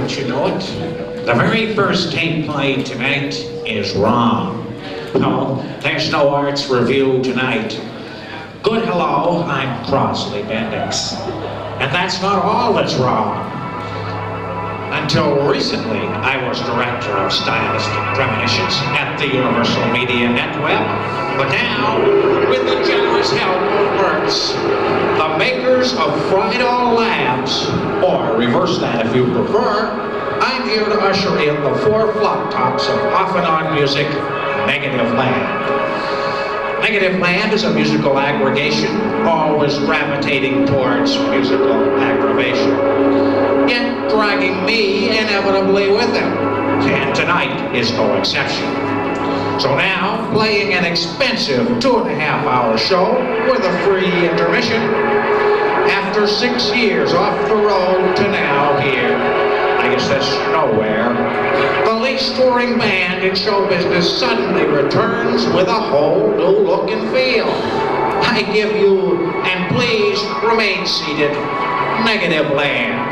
But you know it? The very first tape played tonight is wrong. No, there's no arts review tonight. Good hello, I'm Crosley Bendix. And that's not all that's wrong. Until recently, I was director of stylistic premonitions at the Universal Media Netweb. But now, with the generous help of Works, the makers of Friedall Labs, or reverse that if you prefer, I'm here to usher in the four flop tops of off and on music, Negativland. Negativland is a musical aggregation, always gravitating towards musical aggravation, yet dragging me inevitably with them. And tonight is no exception. So now, playing an expensive 2.5-hour show with a free intermission, after 6 years off the road to now here, I guess that's nowhere, the least touring band in show business suddenly returns with a whole new look and feel. I give you, and please remain seated, Negativland.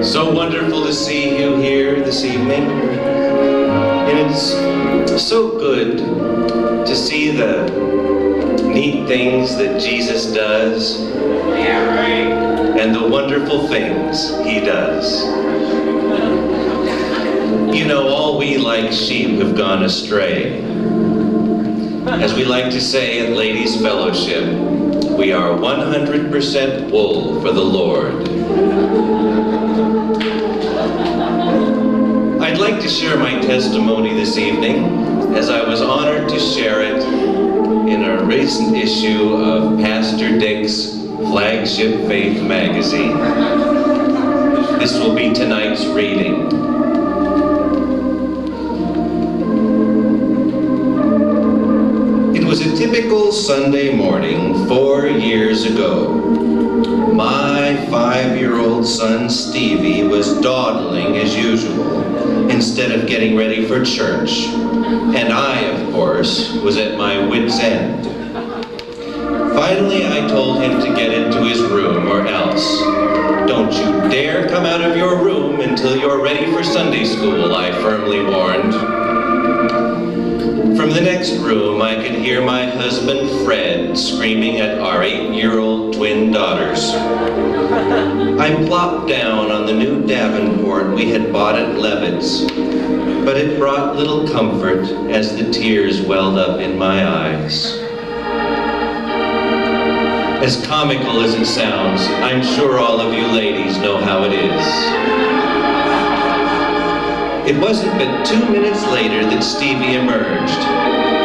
So wonderful to see you here this evening, and it's so good to see the neat things that Jesus does and the wonderful things he does. You know, all we like sheep have gone astray. As we like to say at Ladies' Fellowship, we are 100% wool for the Lord. I'd like to share my testimony this evening, as I was honored to share it in a recent issue of Pastor Dick's flagship faith magazine. This will be tonight's reading. It was a typical Sunday morning 4 years ago. My 5-year-old son Stevie was dawdling as usual, instead of getting ready for church, and I, of course, was at my wit's end. Finally, I told him to get into his room or else. Don't you dare come out of your room until you're ready for Sunday school, I firmly warned. From the next room, I could hear my husband Fred screaming at our 8-year-old twin daughters. I plopped down on the new Davenport we had bought at Levitt's, but it brought little comfort as the tears welled up in my eyes. As comical as it sounds, I'm sure all of you ladies know how it is. It wasn't but 2 minutes later that Stevie emerged.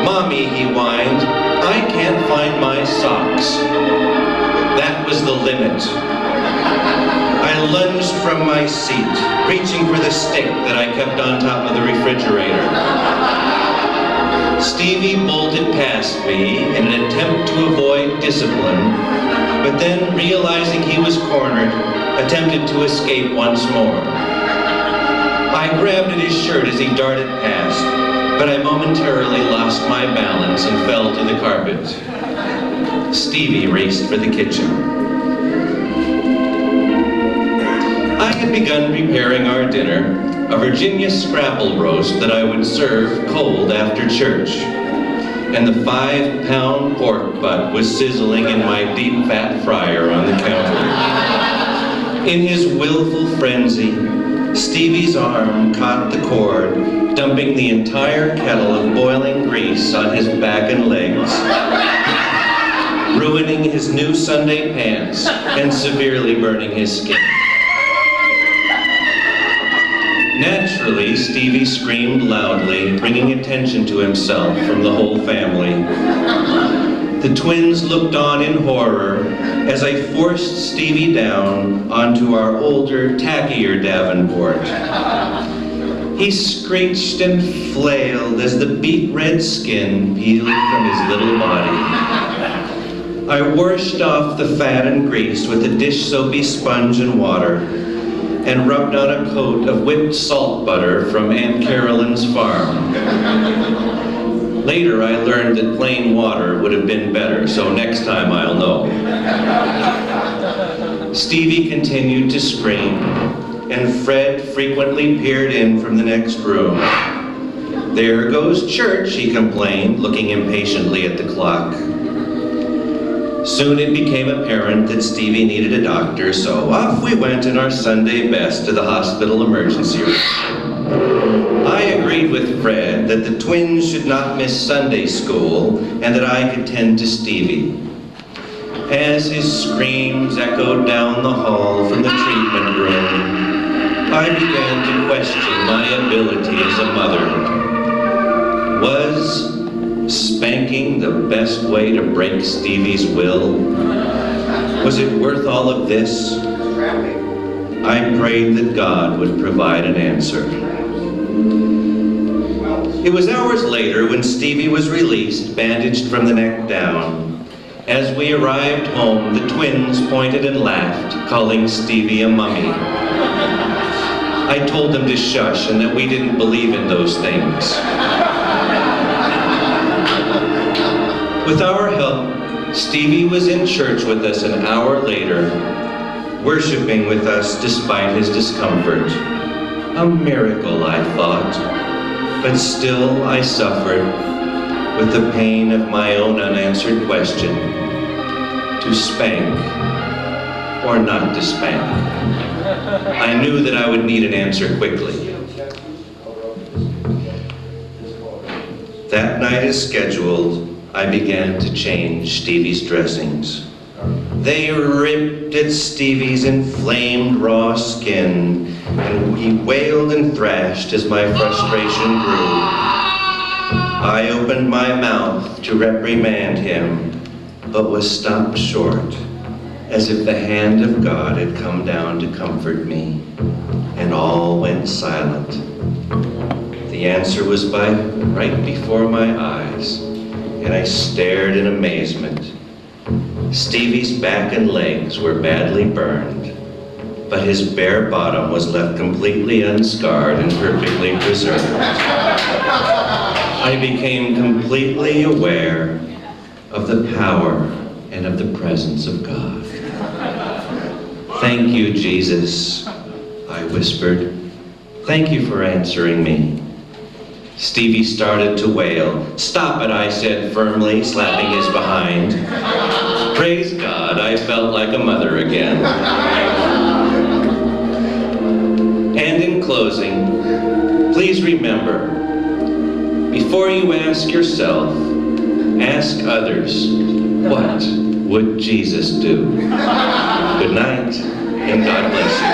"Mommy," he whined, "I can't find my socks." That was the limit. I lunged from my seat, reaching for the stick that I kept on top of the refrigerator. Stevie bolted past me in an attempt to avoid discipline, but then, realizing he was cornered, attempted to escape once more. I I grabbed at his shirt as he darted past, but I momentarily lost my balance and fell to the carpet. Stevie raced for the kitchen. I had begun preparing our dinner, a Virginia scrapple roast that I would serve cold after church. And the 5-pound pork butt was sizzling in my deep fat fryer on the counter. In his willful frenzy, Stevie's arm caught the cord, dumping the entire kettle of boiling grease on his back and legs, ruining his new Sunday pants and severely burning his skin. Naturally, Stevie screamed loudly, bringing attention to himself from the whole family. The twins looked on in horror as I forced Stevie down onto our older, tackier Davenport. He screeched and flailed as the beet red skin peeled from his little body. I washed off the fat and grease with a dish soapy sponge and water, and rubbed on a coat of whipped salt butter from Aunt Carolyn's farm. Later, I learned that plain water would have been better, so next time I'll know. Stevie continued to scream, and Fred frequently peered in from the next room. "There goes church," he complained, looking impatiently at the clock. Soon it became apparent that Stevie needed a doctor, so off we went in our Sunday best to the hospital emergency room. I agreed with Fred that the twins should not miss Sunday school and that I could tend to Stevie. As his screams echoed down the hall from the treatment room, I began to question my ability as a mother. Was spanking the best way to break Stevie's will? Was it worth all of this? I prayed that God would provide an answer. It was hours later when Stevie was released, bandaged from the neck down. As we arrived home, the twins pointed and laughed, calling Stevie a mummy. I told them to shush and that we didn't believe in those things. With our help, Stevie was in church with us an hour later, worshiping with us despite his discomfort. A miracle, I thought, but still I suffered with the pain of my own unanswered question: to spank or not to spank? I knew that I would need an answer quickly. That night as scheduled, I began to change Stevie's dressings. They ripped at Stevie's inflamed raw skin, and he wailed and thrashed as my frustration grew. I opened my mouth to reprimand him, but was stopped short, as if the hand of God had come down to comfort me, and all went silent. The answer was right before my eyes, and I stared in amazement. Stevie's back and legs were badly burned, but his bare bottom was left completely unscarred and perfectly preserved. I became completely aware of the power and of the presence of God. "Thank you, Jesus," I whispered. "Thank you for answering me." Stevie started to wail. "Stop it," I said firmly, slapping his behind. Praise God, I felt like a mother again. And in closing, please remember, before you ask yourself, ask others, what would Jesus do? Good night, and God bless you.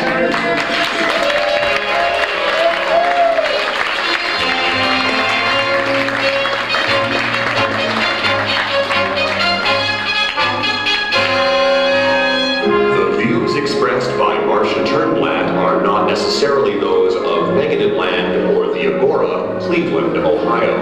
Necessarily those of Negativland or the Agora, Cleveland, Ohio.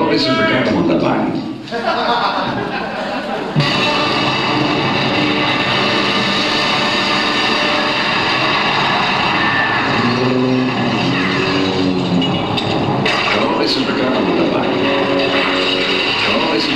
Hello, this is Negativland. Hello, this is Negativland. Hello, this is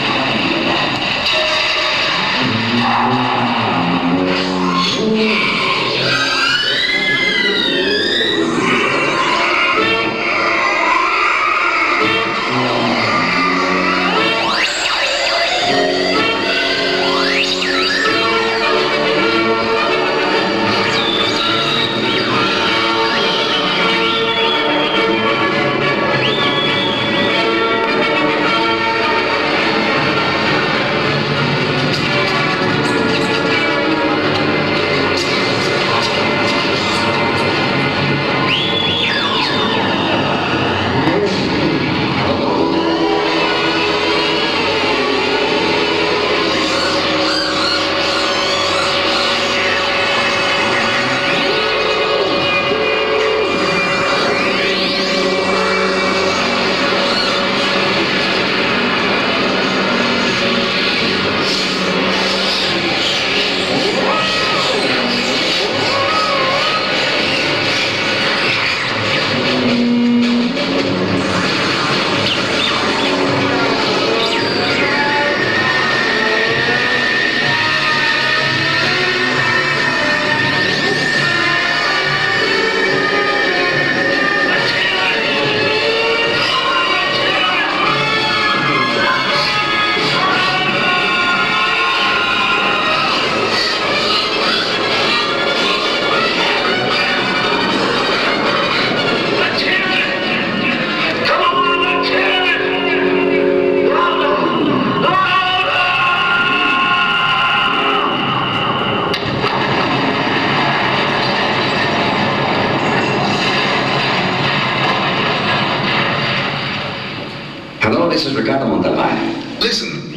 Hello, this is Ricardo Montalbán. Listen.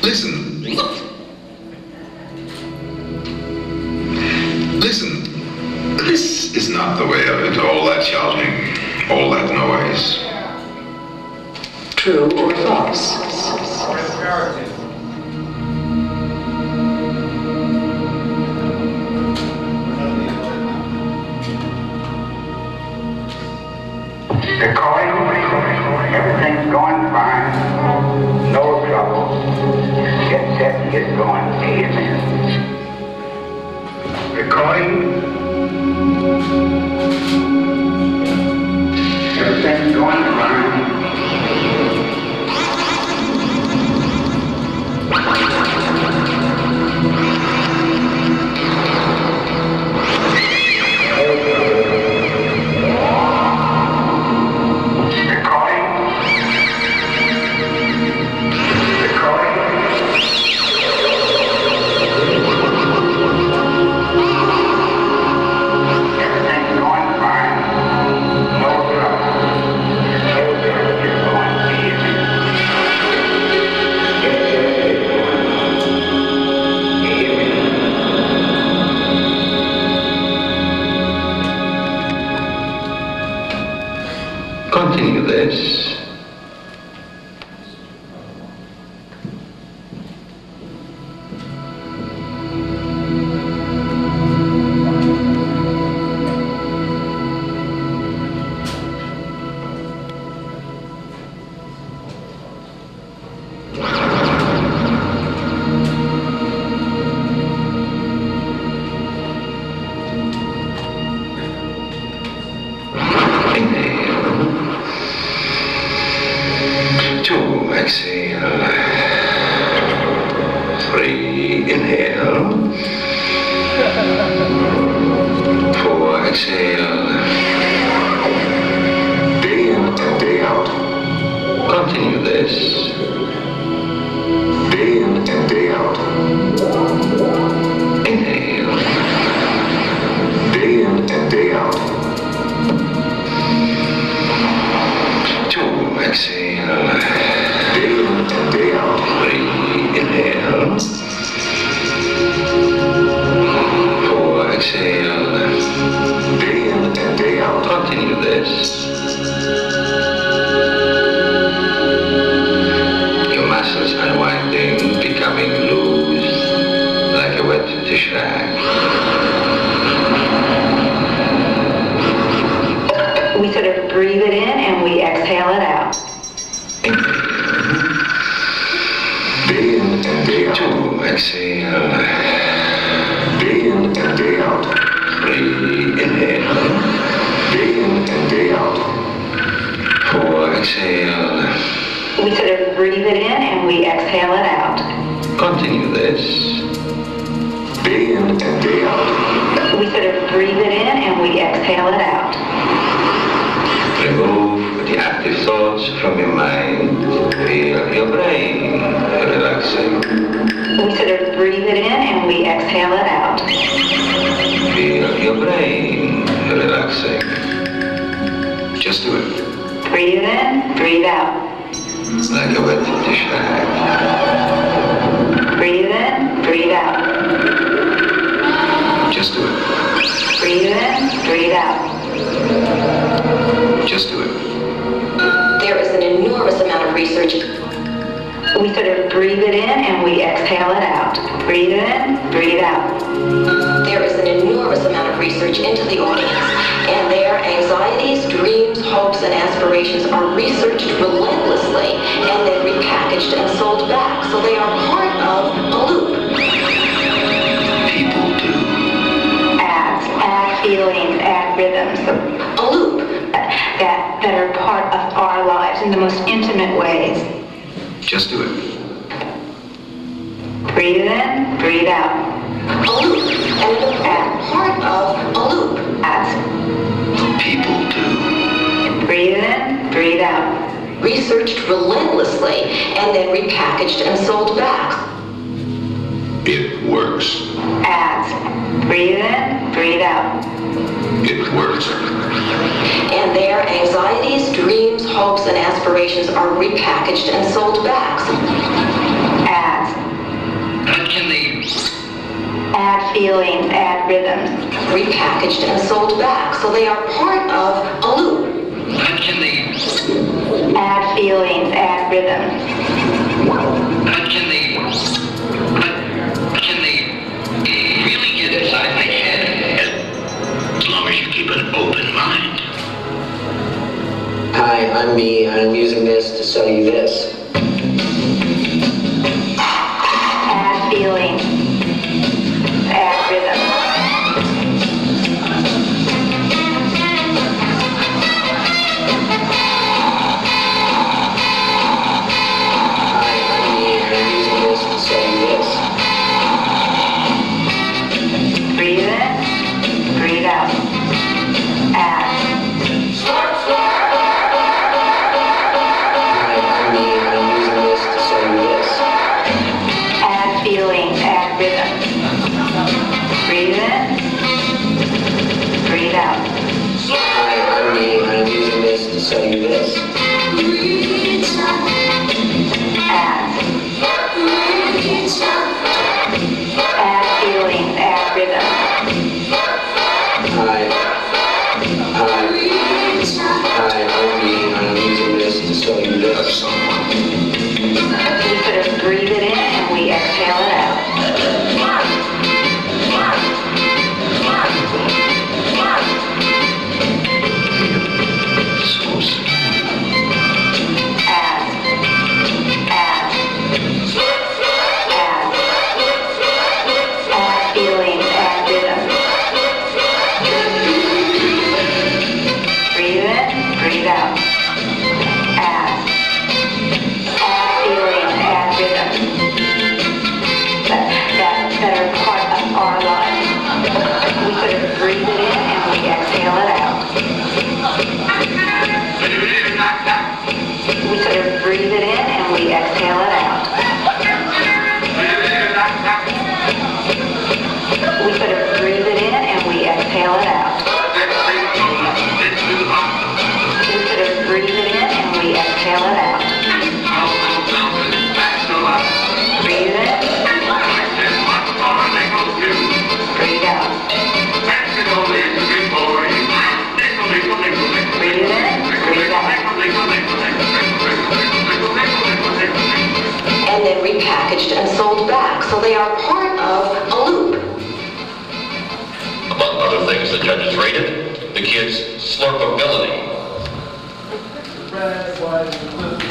Listen. Listen. This is not the way of it. All that shouting, all that noise. True or false? Everything's going fine. No trouble. Get set and get going. Amen. Recording. Everything's going fine. Continue this. Two, exhale. Three, inhale. Four, exhale. Day in and day out. Continue this. Day in and day out. Inhale. Day in and day out. Two, exhale. Day in and day out. Three, inhale. Four, exhale. Day in it in and we exhale it out. Continue this. Day in and day out. We sort of breathe it in and we exhale it out. Remove the active thoughts from your mind. Feel your brain relaxing. We sort of breathe it in and we exhale it out. Feel your brain relaxing. Just do it. Breathe in, breathe out. Like a wet dish bag. Breathe in, breathe out. Just do it. Breathe in, breathe out. Just do it. There is an enormous amount of research. We sort of breathe it in and we exhale it out. Breathe in, breathe out. There is an enormous amount of research into the audience, and their anxieties, dreams, hopes, and aspirations are researched relentlessly and then repackaged and sold back, so they are part of a loop. People do. Add feelings, add rhythms. A loop. That are part of our lives in the most intimate ways. Just do it. Breathe in, breathe out. A loop. And the part of a loop. People do. Breathe in, breathe out. Researched relentlessly and then repackaged and sold back. It works. Adds. Breathe in, breathe out. It works. And their anxieties, dreams, hopes, and aspirations are repackaged and sold back. Adds. How can they... Add feelings, add rhythms. Repackaged and sold back, so they are part of a loop. How can they... Add feelings, add rhythms. How can they... How can they really get inside my head? As long as you keep an open mind. Hi, I'm me, and I'm using this to sell you this. Add feelings, add rhythms. Hi, I'm me, and I'm using this to sell you this. Breathe in, breathe out. Add. Hi, I'm me, and I'm using this to sell you this. Add feelings, add rhythms. Breathe in, breathe out. Hi, I'm me, and I'm using this to sell you this. Add. Add feelings, add rhythms. Hi, I'm me, and I'm using this to sell you this. We sort of breathe it in and we exhale it out. Add feelings, add rhythms. Breathe in, breathe out. Add feelings, add rhythms. That are part of our lives. We sort of breathe it in and we exhale it out. We sort of breathe it in and we exhale it out. We sort of breathe it in and we exhale it out. We sort of breathe it in and we exhale it out. Breathe in. Breathe out. Breathe in. Breathe out. And then repackaged and sold back, so they are part of a loop. Among other things the judges rated, the kids' slurpability. Slurpability.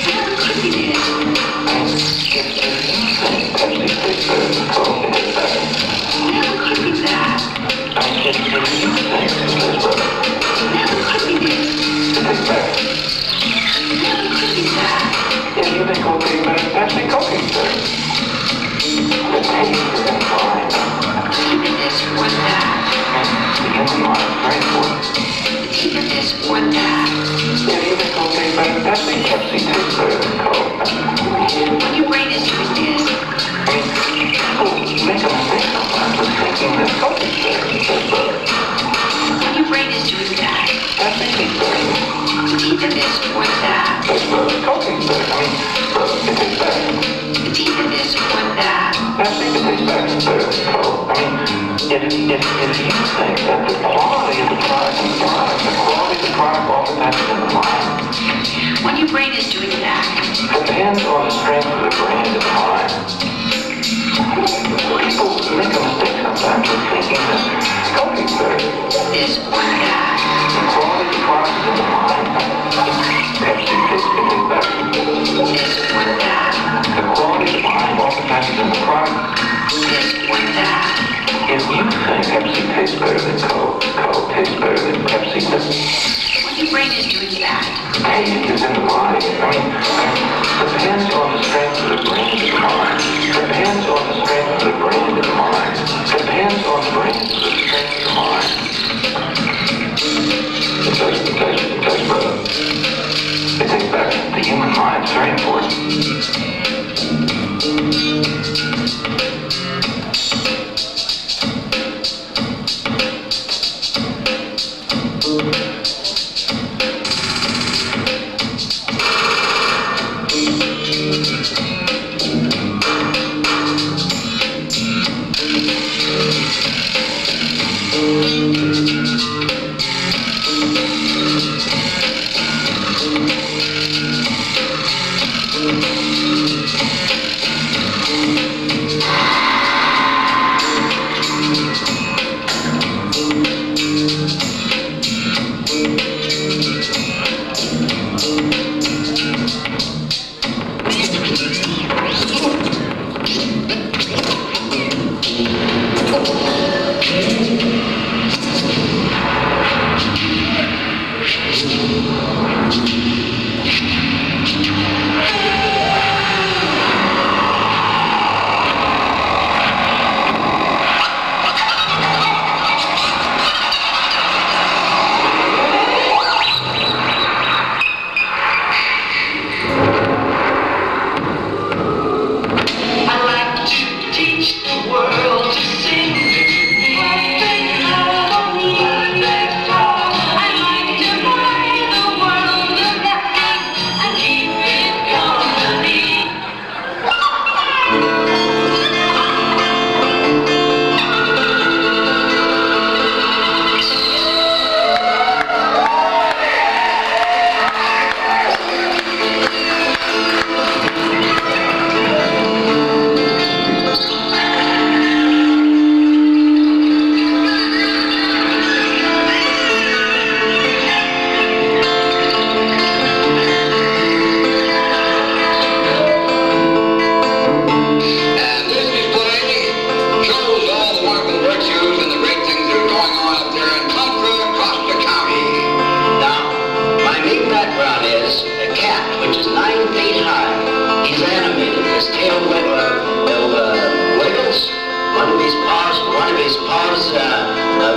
Never could be this. Pepsi tastes better than Coke. Never could be that. If you think it tastes better. Never could be this. It tastes better. Never could be that. If you think Coke tastes better, Pepsi, Coke tastes better. The taste is in the mind. Either this or that. The human mind is very important. Either this or that. If you think Coke tastes better than Pepsi, Pepsi tastes better than Coke. When your brain is doing this. People make a mistake sometimes of thinking that Coke is better than Pepsi. When your brain is doing that. Pepsi tastes better. It's either this or that. Coke tastes better. It tastes better. It's either this or that. Pepsi tastes better than Coke. If you think that the quality of the product is the product, the quality of the product oftentimes is in the mind. When your brain is doing that. Depends on the strength of the brain and the mind. People make a mistake sometimes of thinking that Coke is better. This or that. The quality of the product is in the mind. Pepsi tastes better. This or that. The quality of the mind oftentimes is in the product. This or that. If you think Pepsi tastes better than Coke, Coke tastes better than Pepsi, when your brain is doing that. Taste is in the mind. Depends on the strength of the brain and the mind. Depends on the strength of the brain and the mind. Depends on the brain and the strength of the mind. It tastes better. It tastes better. The human mind is very important.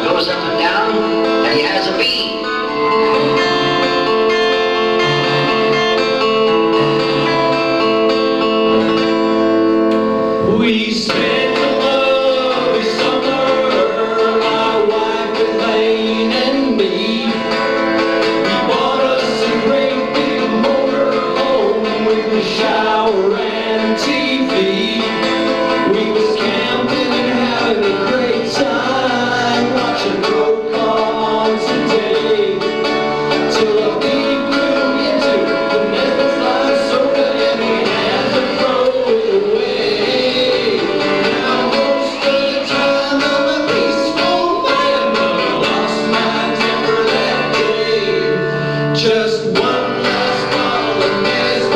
Goes up and down, and he has a bee. We spent a lovely summer, my wife Elaine and me. We bought us a great big motor home with a shower and TV. We was camping and having a great time, watching road cars today. Till a bee blew into the Negativland soda and we had to throw it away. Now most of the time I'm a peaceful man, but I lost my temper that day. Just one last bottle of Nesquik.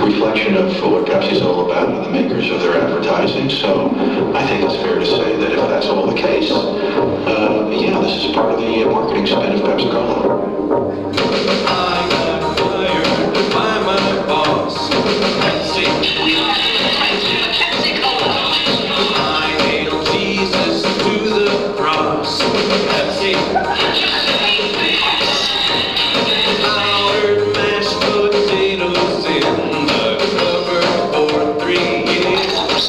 reflection of what Pepsi's all about and the makers of their advertising. So I think it's fair to say that if that's all the case, yeah, this is part of the marketing spin of Pepsi-Cola. I got fired by my boss. Pepsi. I nailed Jesus to the cross. Pepsi. Powdered mashed potatoes in the cupboard for 3 years.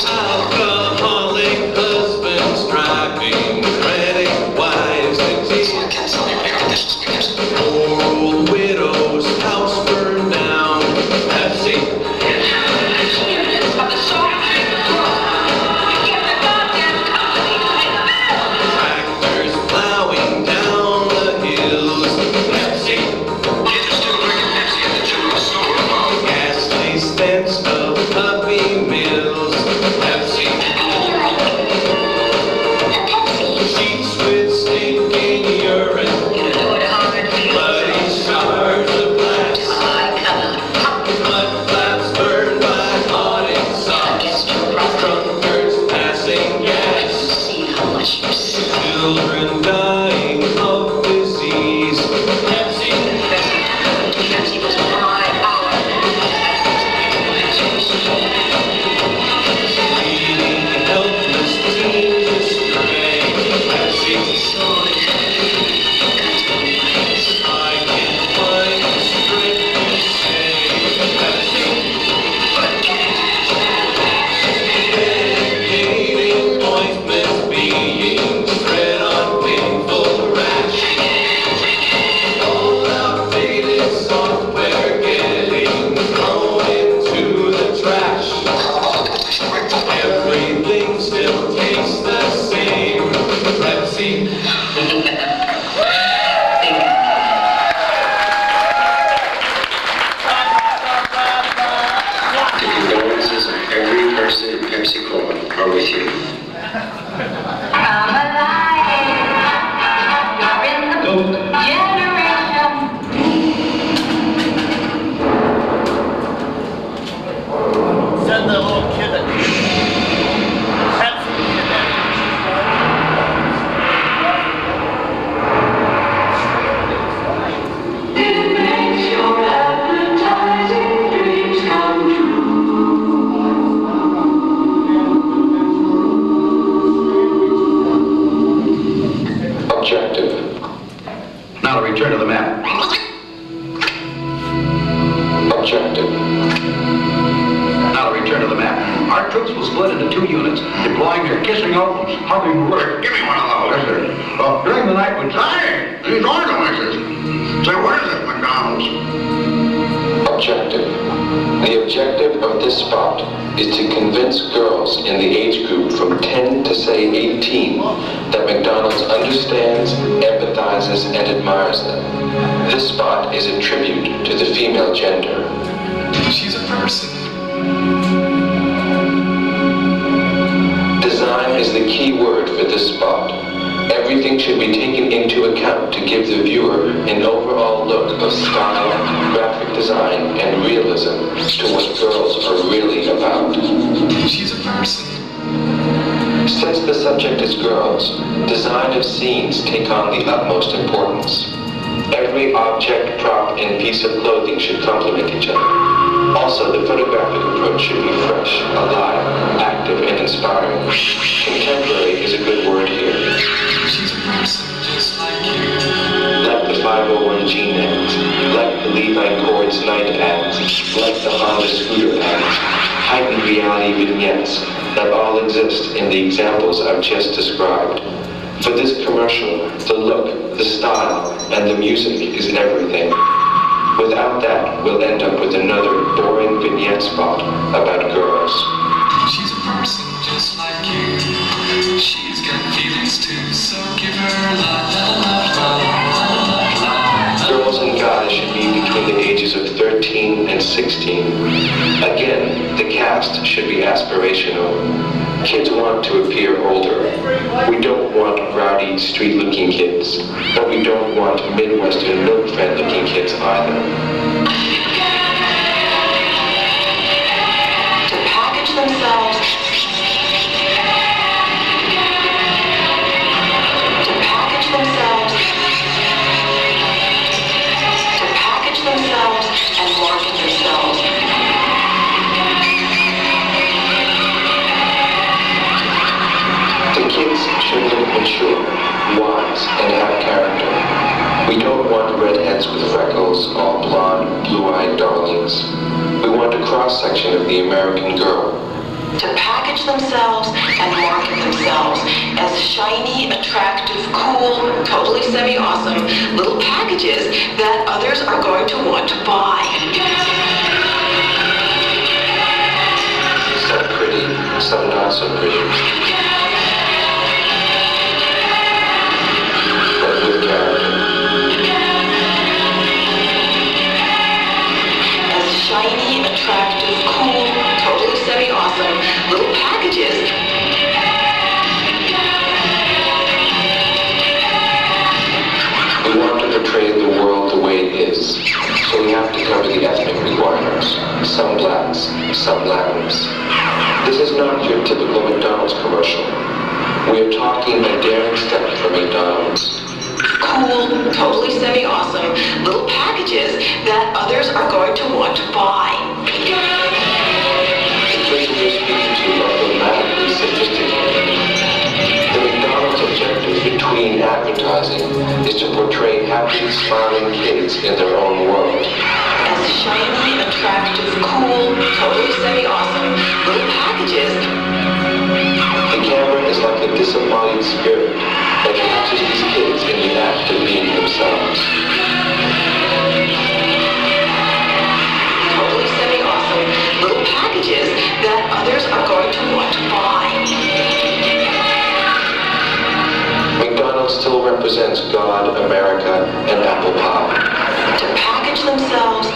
Alcoholic husbands driving frantic wives to tears. Poor old widow's house burned down. Pepsi. Tractors plowing down the hills. Pepsi. Ghastly stench of puppy mills. Pepsi. Sheets with stinking urine. Bloody shards of glass. Mud flaps burned by hot exhaust. Drunkards passing gas. Children dying of disease. Pepsi. Leading helpless teens astray. Pepsi. I can't find the strength to say. Pepsi. Medicating ointments being spread on painful rash. All outdated software getting thrown into the trash. Everything still tastes the same. Pepsi. The condolences of every person in Pepsi-Cola are with you. Come alive. You're in the generation. Send the little kid a Pepsi kid that. It makes your advertising dreams come Objective. Now to return to the map. Objective. Now to return to the map. Our troops will split into 2 units, deploying their kissing elbows, humming word. Give me one of those. Yes, sir. Well, during the night when... Hey, these are noises. Say, what is it, McDonald's? Objective. The objective of this spot is to convince girls in the age group from 10 to say 18 that McDonald's understands, empathizes, and admires them. This spot is a tribute to the female gender. She's a person. Design is the key word for this spot. Everything should be taken into account to give the viewer an overall look of style, graphic design, and realism to what girls are really about. She's a person. Since the subject is girls, design of scenes take on the utmost importance. Every object, prop, and piece of clothing should complement each other. Also, the photographic approach should be fresh, alive, active, and inspiring. Contemporary is a good word here. She's a person just like you. Like the 501G ads, like the Levi Cords night ads, like the Honda scooter ads, heightened reality vignettes that all exist in the examples I've just described. For this commercial, the look, the style, and the music is everything. Without that, we'll end up with another boring vignette spot about girls. She's a person just like you. She's got feelings too, so give her love, love, love, love, love. Girls and guys should be between the ages of 13 and 16. Again, the cast should be aspirational. Kids want to appear older. We don't want rowdy, street-looking kids, but we don't want Midwestern milk-fed-looking kids either. girls, all blonde, blue-eyed darlings. We want a cross-section of the American girl. To package themselves and market themselves as shiny, attractive, cool, totally semi-awesome little packages that others are going to want to buy. Some pretty, some not so pretty. But with character. As shiny, attractive, cool, totally semi-awesome little packages. We want to portray the world the way it is, so we have to cover the ethnic requirements. Some blacks, some Latins. This is not your typical McDonald's commercial. We are talking a daring step for McDonald's. Cool, totally semi-awesome little packages that others are going to want to buy. The person you're speaking to are dramatically sophisticated. The McDonald's objective between advertising is to portray happy, smiling kids in their own world. As shiny, attractive, cool, totally semi-awesome little packages. The camera is like a disembodied spirit that captures these kids in the act of being themselves. Totally semi-awesome little packages that others are going to want to buy. McDonald's still represents God, America, and apple pie. To package themselves.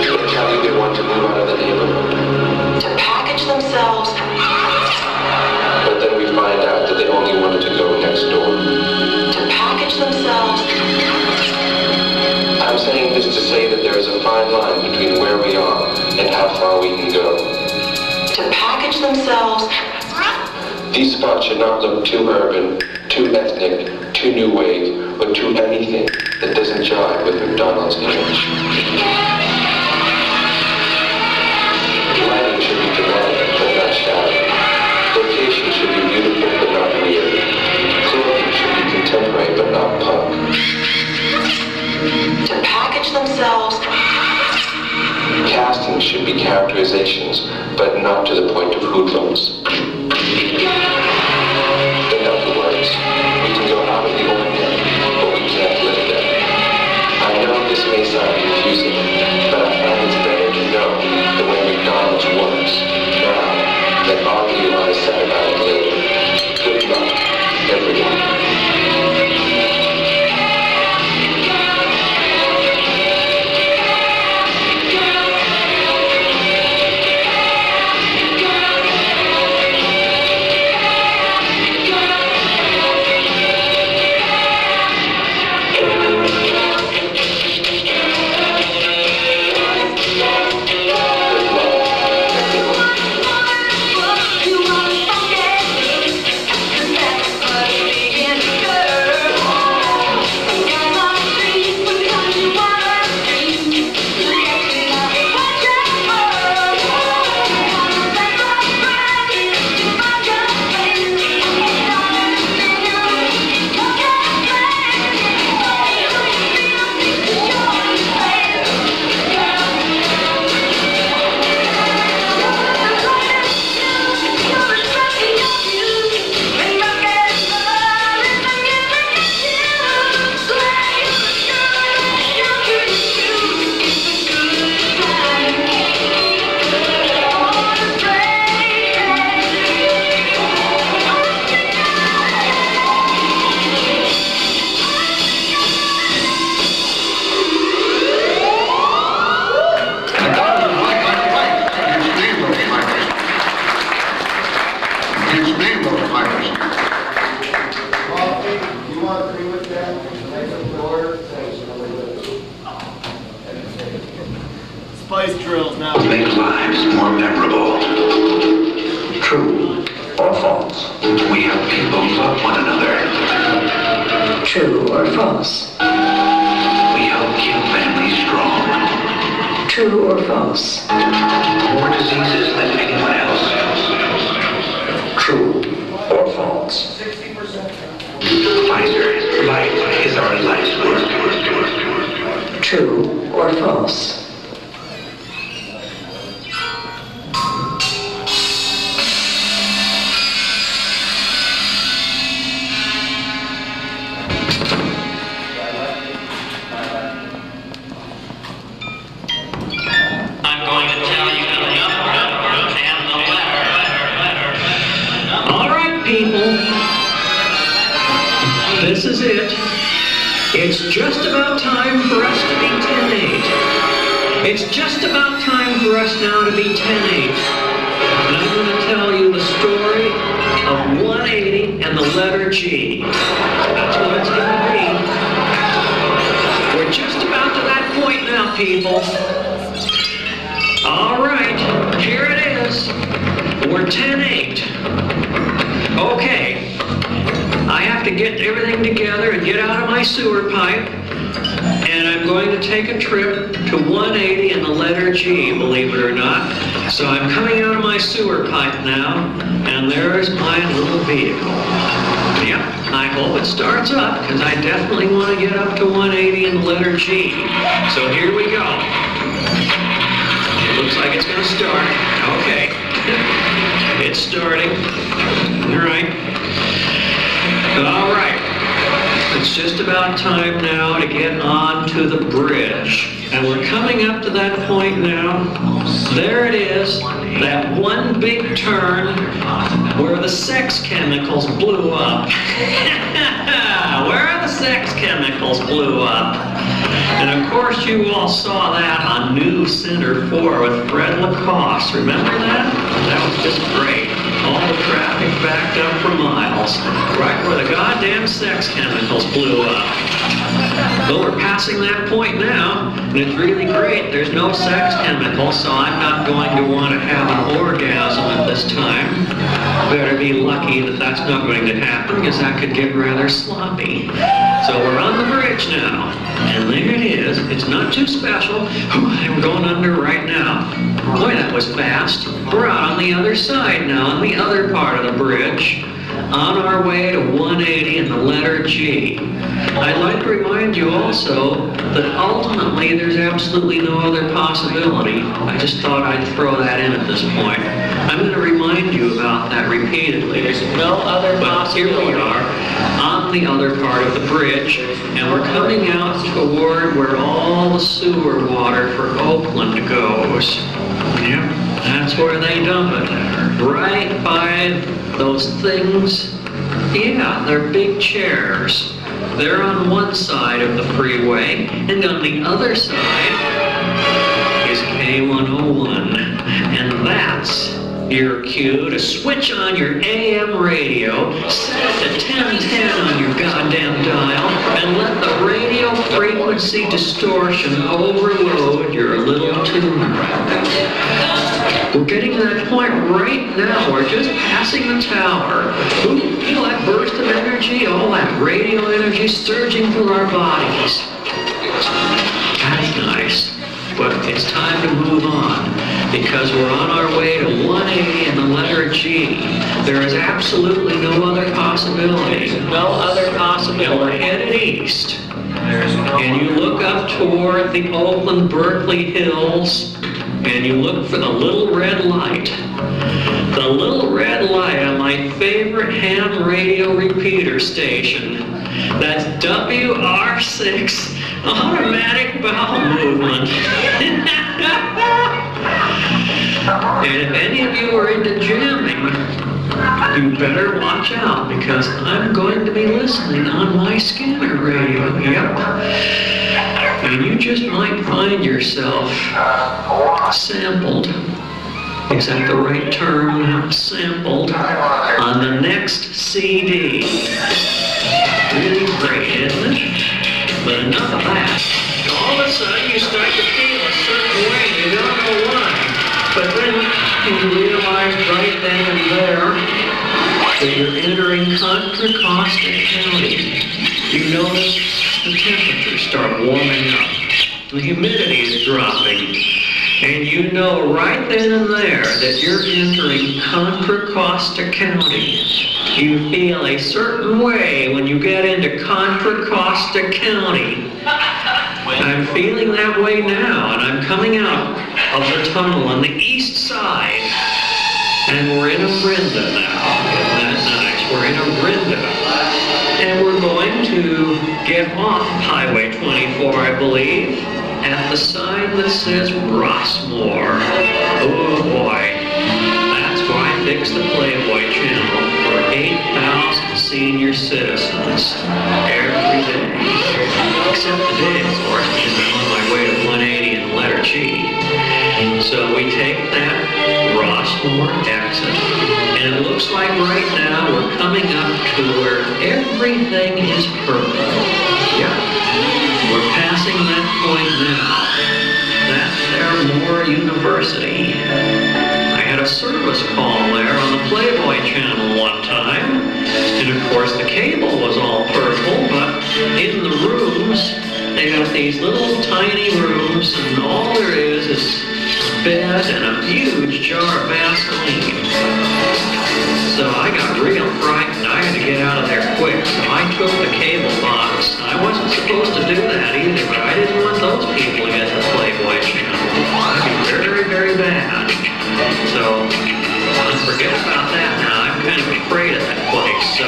They tell you they want to move out of the neighborhood. To package themselves. But then we find out that they only wanted to go next door. To package themselves. I'm saying this to say that there is a fine line between where we are and how far we can go. To package themselves. These spots should not look too urban, too ethnic, too new wave, or too anything that doesn't jive with McDonald's image. Lighting should be dramatic but not shallow. Location should be beautiful but not weird. Clothing should be contemporary but not punk. To package themselves. Casting should be characterizations, but not to the point of hoodlums. In other words, we can go out of the ordinary, but we can't live there. I know this may sound confusing, but I find it's better to know the way McDonald's works now than argue on a set about it later. Good luck, everyone. Spice drills now. To make lives more memorable. True or false? We help people love one another. True or false? We help keep families strong. True or false? More diseases than anyone else. True or false? 60%. Pfizer, life is our life's work. True or false? I'm going to tell you the numbers and the letter. All right, people. This is it. It's just about time for us to be 10-8. It's just about time for us now to be 10-8. And I'm going to tell you the story of 180 and the letter G. That's what it's going to be. We're just about to that point now, people. All right, here it is. We're 10-8. Okay. I have to get everything together and get out of my sewer pipe, and I'm going to take a trip to 180 and the letter G, believe it or not. So I'm coming out of my sewer pipe now, and there's my little vehicle. Yep, I hope it starts up, because I definitely want to get up to 180 and the letter G. So here we go. It looks like it's going to start. Okay. It's starting. All right. All right, it's just about time now to get on to the bridge. And we're coming up to that point now. There it is, that one big turn where the sex chemicals blew up. Where the sex chemicals blew up. And of course you all saw that on News Center 4 with Fred Lacoste. Remember that? That was just great. All the traffic backed up for miles, right where the goddamn sex chemicals blew up. Well, we're passing that point now, and it's really great. There's no sex chemicals, so I'm not going to want to have an orgasm at this time. Better be lucky that that's not going to happen, because that could get rather sloppy. So we're on the bridge now, and there it is. It's not too special. I'm going under right now. Boy, that was fast. We're out on the other side now, on the other part of the bridge, on our way to 180 and the letter G. I'd like to remind you also that ultimately there's absolutely no other possibility. I just thought I'd throw that in at this point. I'm going to remind you about that repeatedly. There's no other possibility. But here we are on the other part of the bridge, and we're coming out toward where all the sewer water for Oakland goes. Yep, that's where they dump it. Right by those things. Yeah, they're big chairs. They're on one side of the freeway, and on the other side is K101. And that's your cue to switch on your AM radio, set it to 1010 on your goddamn dial, and let the radio frequency distortion overload your little tuner. We're getting to that point right now. We're just passing the tower. Ooh, feel that burst of energy, all that radio energy surging through our bodies. That's nice. But it's time to move on, because we're on our way to 180 and the letter G. There is absolutely no other possibility. No other possibility. And we're headed east. And you look up toward the Oakland Berkeley Hills, and you look for the little red light. The little red light on my favorite ham radio repeater station. That's WR6. Automatic bowel movement. And if any of you are into jamming, you better watch out, because I'm going to be listening on my scanner radio. Yep. And you just might find yourself sampled. Is that the right term? Sampled on the next CD. Really great, isn't it? But enough of that. All of a sudden you start to feel a certain way, you don't know why. But then you realize right then and there that you're entering Contra Costa County. You notice the temperatures start warming up. The humidity is dropping. And you know right then and there that you're entering Contra Costa County. You feel a certain way when you get into Contra Costa County. I'm feeling that way now, and I'm coming out of the tunnel on the east side, and we're in a Brenda now. Isn't that nice? We're in a Brenda, and we're going to get off Highway 24, I believe, at the sign that says Rossmore. Oh boy, that's why I fixed the Playboy channel for 8,000 senior citizens every day. Except today, of course, because I'm on my way to 180 in the letter G. So we take that Rossmore exit, and it looks like right now we're coming up to where everything is purple. Yeah, we're passing that point now. That's their Moore University. I had a service call there on the Playboy channel one time, and of course the cable was all purple, but in the rooms, they got these little tiny rooms, and all there is a bed and a huge jar of Vaseline. So I got real frightened. I had to get out of there quick. So I took the cable box. I wasn't supposed to do that either, but I didn't want those people to get the Playboy channel. That'd be very, very bad. So forget about that now. I'm kind of afraid of that place. So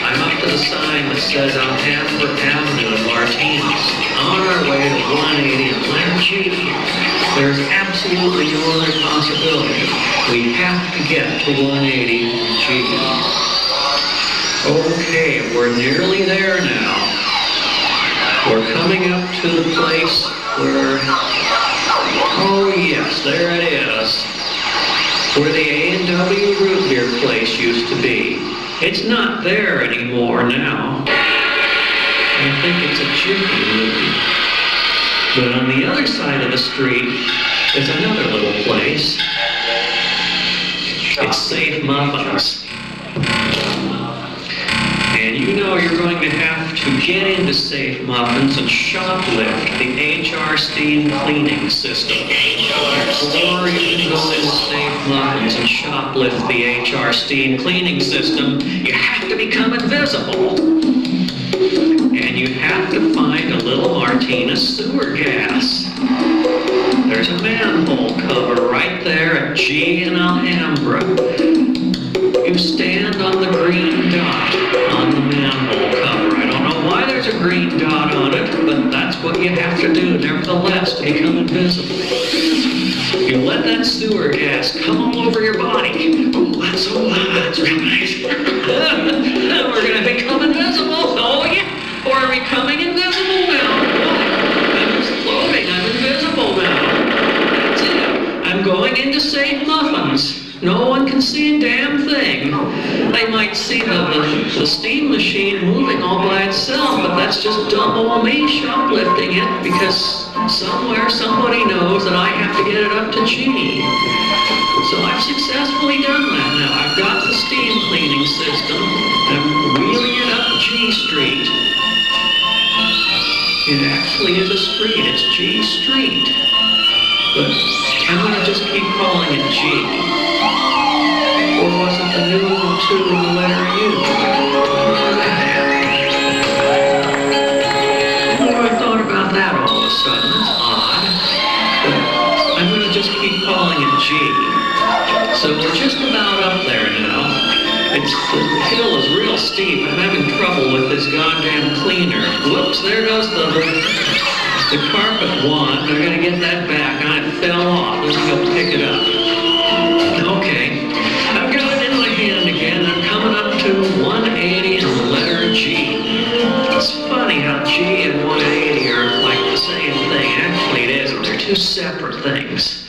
I'm up to the sign that says on Hanford Avenue in Martinez, on our way to 180 in letter G. There's absolutely no other possibility. We have to get to 180 G. Okay, we're nearly there now. We're coming up to the place where, oh yes, there it is, where the A&W root beer place used to be. It's not there anymore now. I think it's a Jiffy Lube. But on the other side of the street, there's another little place. It's Safe Muffins. And you know you're going to have to get into Safe Muffins and shoplift the HR steam cleaning system. Or you can go into Safe Muffins and shoplift the HR steam cleaning system. You have to become invisible. And you have to find a little Martinez sewer gas. There's a manhole cover right there at G in Alhambra. You stand on the green dot on the manhole cover. I don't know why there's a green dot on it, but that's what you have to do, nevertheless, to become invisible. You let that sewer gas come all over your body. Oh, that's real nice. We're going to become invisible. Oh, yeah. We're becoming invisible now. I'm floating. I'm invisible now. That's it. I'm going into Safe Muffins. No one can see a damn thing. They might see the steam machine moving all by itself, but that's just dumb old me shoplifting it because somewhere somebody knows that I have to get it up to G. So I've successfully done that now. I've got the steam cleaning system. I'm wheeling it up G Street. It actually is a street. It's G Street. But I'm going to just keep calling it G. Or was it the numeral 2 in the letter U? Oh, I thought about that all of a sudden. That's odd. But I'm going to just keep calling it G. So we're just about up there now. The hill is real steep. I'm having trouble with this goddamn cleaner. Whoops, there goes the carpet wand. They're going to get that back. It fell off. Let me go pick it up. Okay. I've got it in my hand again. I'm coming up to 180 and the letter G. It's funny how G and 180 are like the same thing. Actually, it isn't. They're two separate things.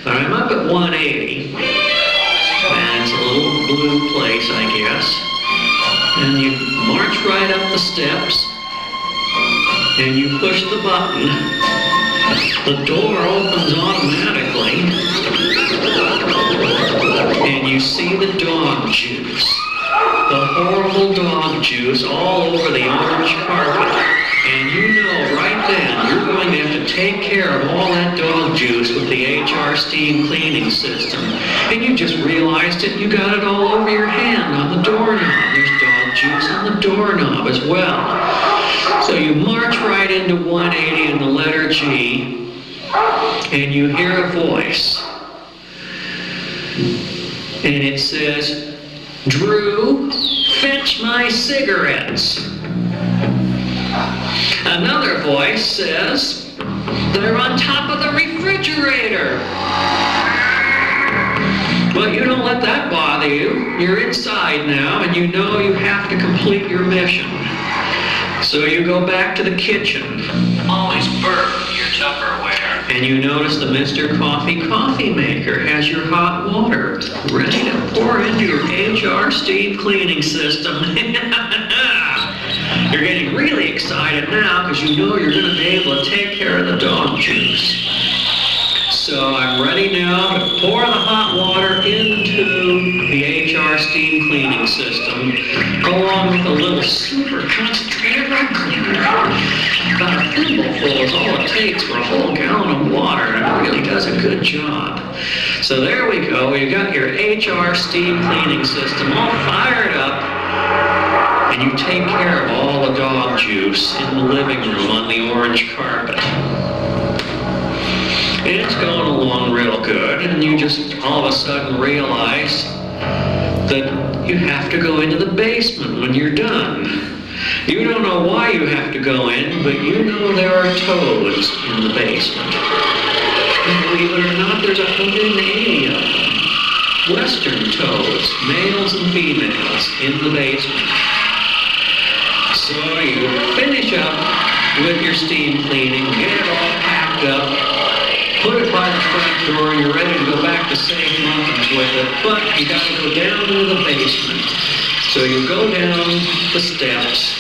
But I'm up at 180. And it's a little blue place, I guess. And you march right up the steps. And you push the button. The door opens automatically. And you see the dog juice. The horrible dog juice all over the orange carpet. And you know right then you're going to have to take care of all that dog juice with the HR steam cleaning system. And you just realized it, you got it all over your hand on the doorknob. There's dog juice on the doorknob as well. So you march right into 180 and the letter G, and you hear a voice. And it says, "Drew, fetch my cigarettes." Another voice says, "They're on top of the refrigerator." But you don't let that bother you. You're inside now, and you know you have to complete your mission. So you go back to the kitchen. Always burp your Tupperware. And you notice the Mr. Coffee maker has your hot water ready to pour into your HR steam cleaning system. You're getting really excited now because you know you're going to be able to take care of the dog juice. So I'm ready now to pour the hot water into the HR steam cleaning system, along with a little super concentrated rug cleaner. About a thimbleful is all it takes for a whole gallon of water, and it really does a good job. So there we go. You got your HR steam cleaning system all fired up, and you take care of all the dog juice in the living room on the orange carpet. It's going along real good, and you just all of a sudden realize that you have to go into the basement when you're done. You don't know why you have to go in, but you know there are toads in the basement. And believe it or not, there's 180 of them. Western toads, males and females, in the basement. So you finish up with your steam cleaning, get it all packed up, put it by the front door, and you're ready to go back to Safe Muffins with it, but you got to go down into the basement. So you go down the steps.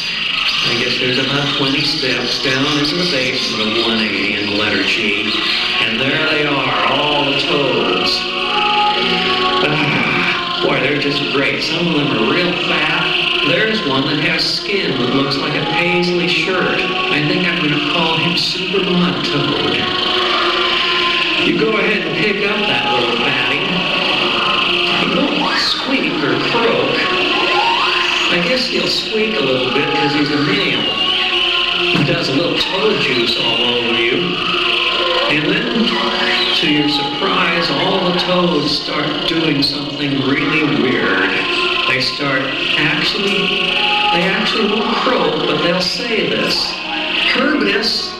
I guess there's about 20 steps down into the basement of 180 and the letter G. And there they are, all the toads. Boy, they're just great. Some of them are real fat. There's one that has skin that looks like a paisley shirt. I think I'm going to call him Super Mud Toad. You go ahead and pick up that little fatty. He won't squeak or croak. I guess he'll squeak a little bit because he's a male. He does a little toad juice all over you. And then, to your surprise, all the toads start doing something really weird. They actually won't croak, but they'll say this. Herbis,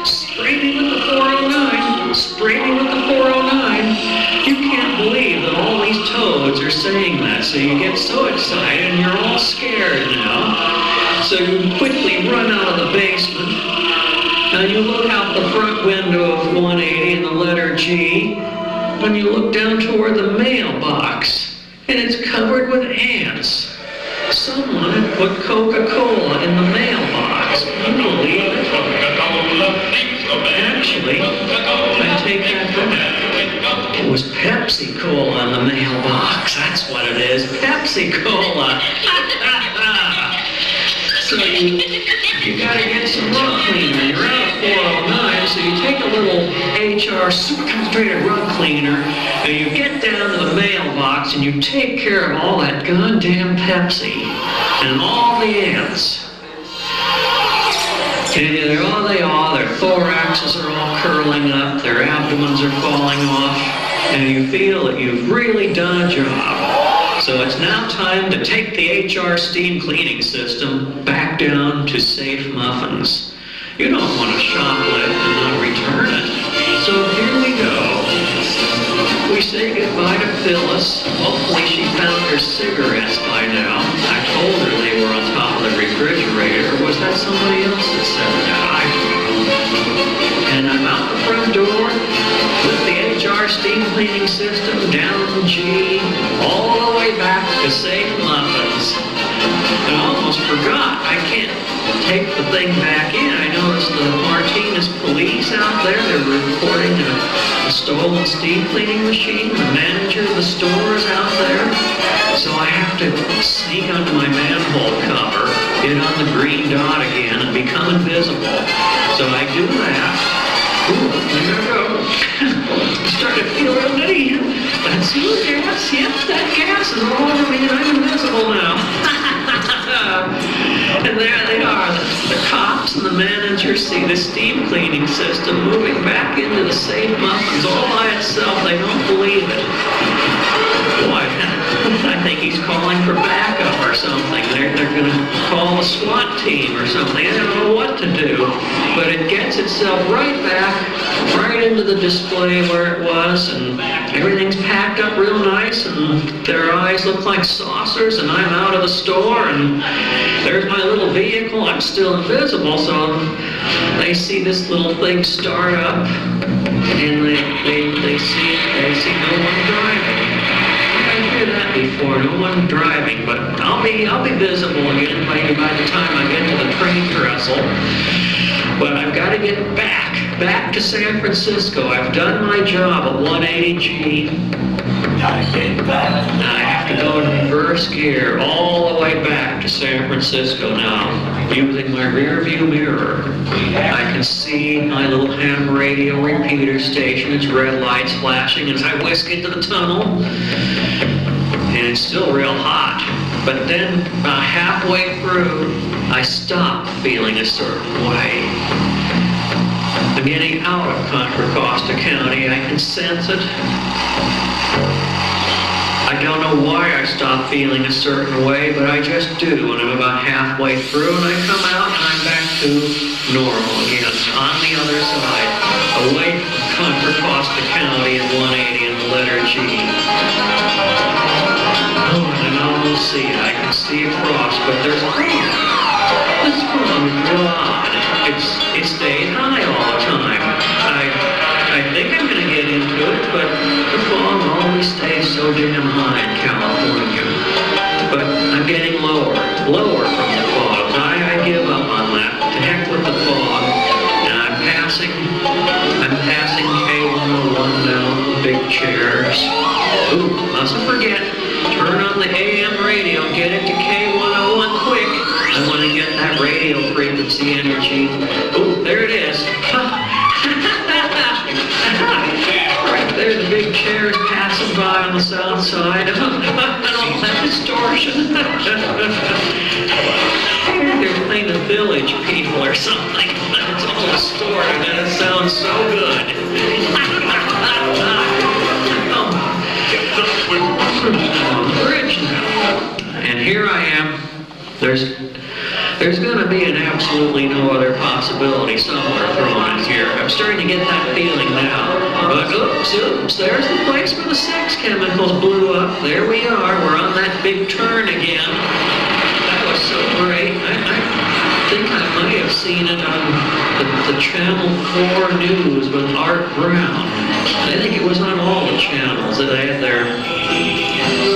spray me with the 409, spray me with the 409. You can't believe that all these toads are saying that, so you get so excited and you're all scared now. So you quickly run out of the basement, and you look out the front window of 180 and the letter G, and you look down toward the mailbox, and it's covered with ants. Someone had put Coca-Cola in the mailbox. Can you believe it? Actually, I take that back. It was Pepsi-Cola in the mailbox. That's what it is, Pepsi-Cola. So you gotta get some rug cleaner. You're out of 409, so you take a little HR super concentrated rug cleaner, and you get down to the mailbox and you take care of all that goddamn Pepsi and all the ants. And there they are, their thoraxes are all curling up, their abdomens are falling off, and you feel that you've really done a job. So it's now time to take the HR steam cleaning system back down to Safe Muffins. You don't want to shoplift and not return it. So here we go. We say goodbye to Phyllis. Hopefully she found her cigarettes by now. I told her they were on top of the refrigerator. Or was that somebody else that said that? I don't know. And I'm out the front door with the HR steam cleaning system down G, all the way back to Safe Muffins. And I almost forgot, I can't take the thing back in. I noticed the Martinez police out there. They're reporting a stolen steam cleaning machine. The manager of the store is out there. So I have to sneak under my manhole cover, get on the green dot again, and become invisible. So I do that. Ooh, there I go. Starting to feel real nutty. That's you, gas. Yep, that gas is all over me and I'm invisible now. And there they are. The cops and the manager see the steam cleaning system moving back into the safe muffins all by itself. They don't believe it. Boy, I think he's calling for backup or something. They're going to call a SWAT team or something. I don't know what to do. But it gets itself right back, right into the display where it was, and everything's packed up real nice, and their eyes look like saucers, and I'm out of the store, and there's my little vehicle. I'm still invisible, so they see this little thing start up, and they see no one driving. I hear that before, no one driving, but I'll be visible again by the time I get to the train trestle. But I've got to get back to San Francisco. I've done my job at 180G. Gotta get back. I have to go in reverse gear all the way back to San Francisco now, using my rear view mirror. I can see my little ham radio repeater station, its red lights flashing as I whisk into the tunnel. And it's still real hot. But then, about halfway through, I stop feeling a certain way. I'm getting out of Contra Costa County. I can sense it. I don't know why I stop feeling a certain way, but I just do when I'm about halfway through, and I come out and I'm back to normal again, on the other side, away from Contra Costa County and 180 and the letter G. Oh, and I can almost see it. I can see across, but there's a fog. The fog, God, it stays high all the time. I think I'm going to get into it, but the fog always stays so damn high in California. But I'm getting lower from the fog. I give up on that. To heck with the fog. And I'm passing K101 now, the big chairs. Ooh, mustn't forget. Turn on the AM radio, get it to K101 quick. I want to get that radio frequency energy. Ooh, there it is. Right there, the big chairs passing by on the south side. I don't have distortion. They're playing the Village People or something. It's all distorted and it sounds so good. On the bridge now. And here I am. There's going to be an absolutely no other possibility somewhere thrown in here. I'm starting to get that feeling now. But oops, there's the place where the sex chemicals blew up. There we are. We're on that big turn again. That was so great. I think I might have seen it on the Channel 4 News with Art Brown. I think it was on all the channels that they had their...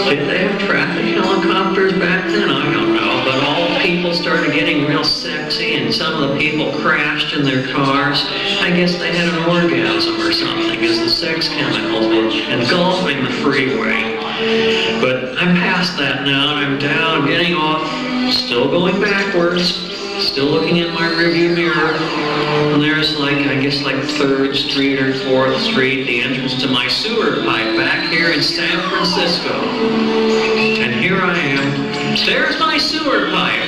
Did they have traffic helicopters back then? I don't know. But all people started getting real sexy, and some of the people crashed in their cars. I guess they had an orgasm or something as the sex chemicals were engulfing the freeway. But I'm past that now, and I'm down, getting off, still going backwards. Still looking in my rearview mirror, and there's I guess 3rd Street or 4th Street, the entrance to my sewer pipe back here in San Francisco. And here I am. There's my sewer pipe.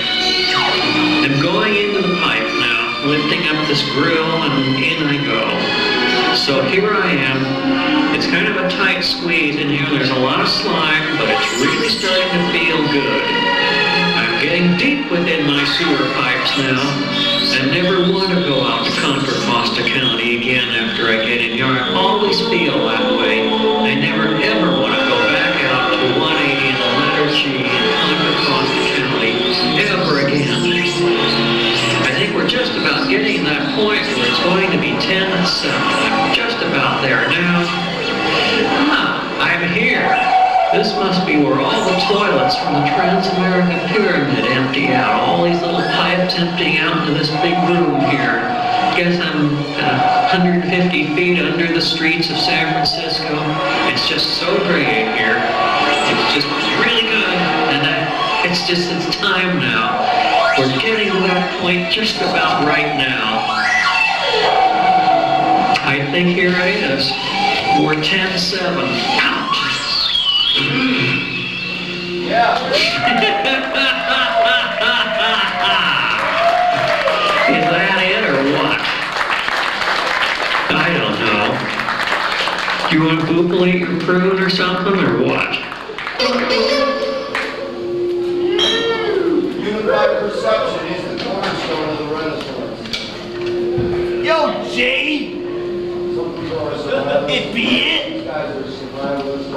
I'm going into the pipe now, lifting up this grill, and in I go. So here I am. It's kind of a tight squeeze in here. There's a lot of slime, but it's really starting to feel good. Getting deep within my sewer pipes now. I never want to go out to Contra Costa County again after I get in here. I always feel that way. I never ever want to go back out to 180 and the letter G in Contra Costa County ever again. I think we're just about getting to that point where it's going to be 10-7. I'm just about there now. I'm here. This must be where all the toilets from the Trans-American Pyramid empty out. All these little pipes emptying out into this big room here. Guess I'm 150 feet under the streets of San Francisco. It's just so great here. It's just really good. And it's time now. We're getting to that point just about right now. I think here it is. We're 10-7. Out. Yeah. I don't know. Do you want to boopalate your prune or something, or what? Unified perception is the cornerstone of the Renaissance. Yo, Jay! It be it? These guys are survivalists.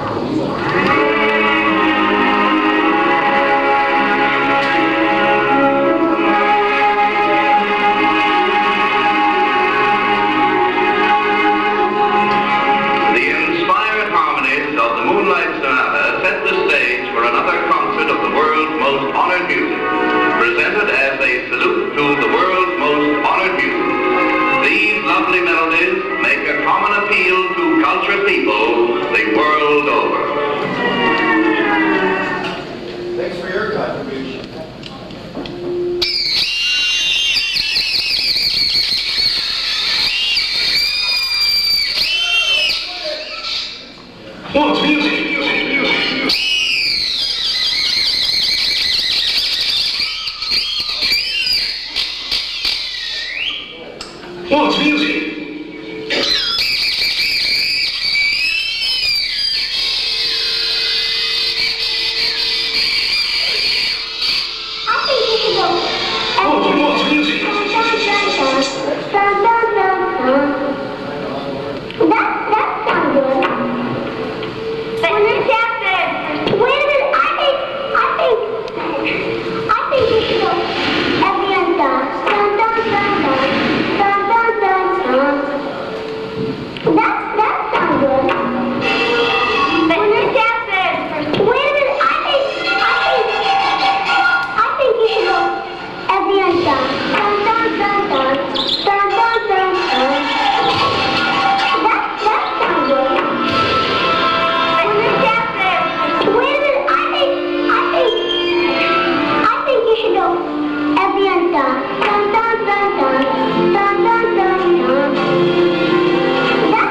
Presented as a salute to the world's most honored music. These lovely melodies make a common appeal to cultured people the world over. Thanks for your contribution. What's music? What's music? What's music? That sounds good. But wait a minute, I think you should go every dun dun dun dun dun dun dun dun dun. That sounds good. But wait a minute, I think you should go every dun dun dun dun dun dun dun dun dun. That sounds good. I think you should go every dun dun dun dun dun dun dun dun dun. That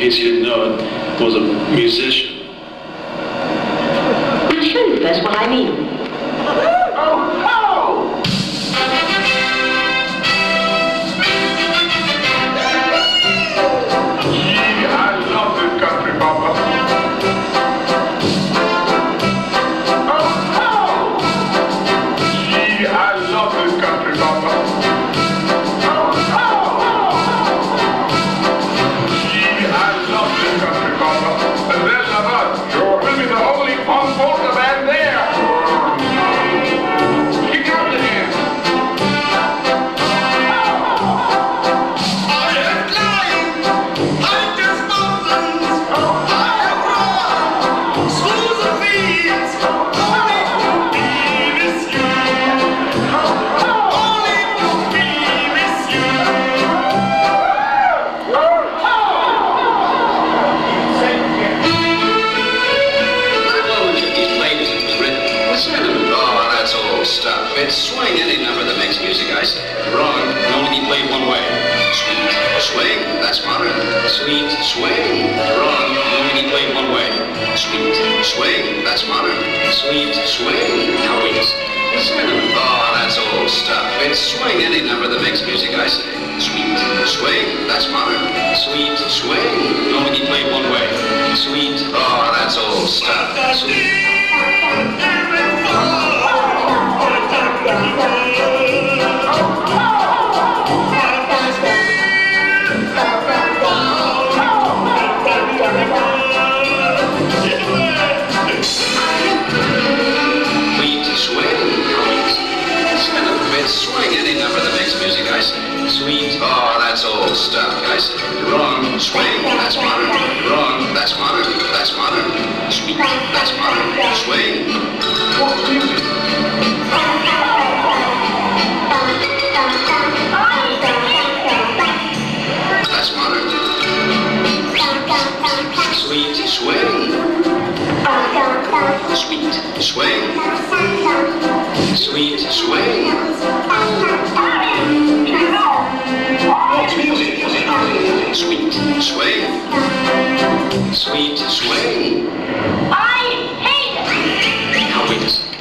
case you didn't know it, was a musician. I'll show you first what I mean. Swing any number that makes music, I say. Wrong. It can only be played one way. Sweet swing, that's modern. Sweet swing. Wrong. It can only be played one way. Sweet swing, that's modern. Sweet swing. Now wait a second. Oh, that's old stuff. It's swing any number that makes music, I say. Sweet swing, that's modern. Sweet swing. It can only be played one way. Sweet. Oh, that's old stuff. Sweet. Swing any number that makes music, I say. Sweet. Oh, that's old stuff, I say. Wrong. Swing. That's modern. Wrong. That's modern. That's modern. Sweet. That's modern. Swing. What's music? That's modern. Sweet. Swing. Sweet. Swing. Sweet. Swing. What's music? Sweet swing. Sweet swing. I hate it. Now wait a second.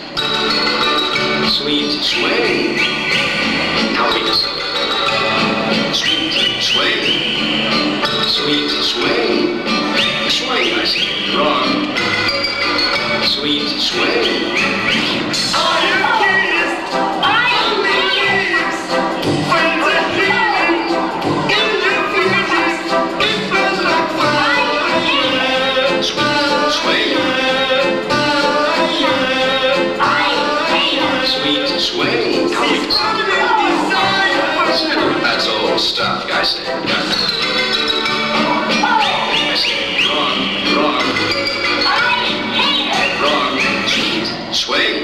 Sweet swing. Now wait a second. Sweet swing. Sweet swing. Swing, I say. Wrong. Sweet swing. That's old stuff, I say. I say, wrong. Wrong. Sweet. Swing.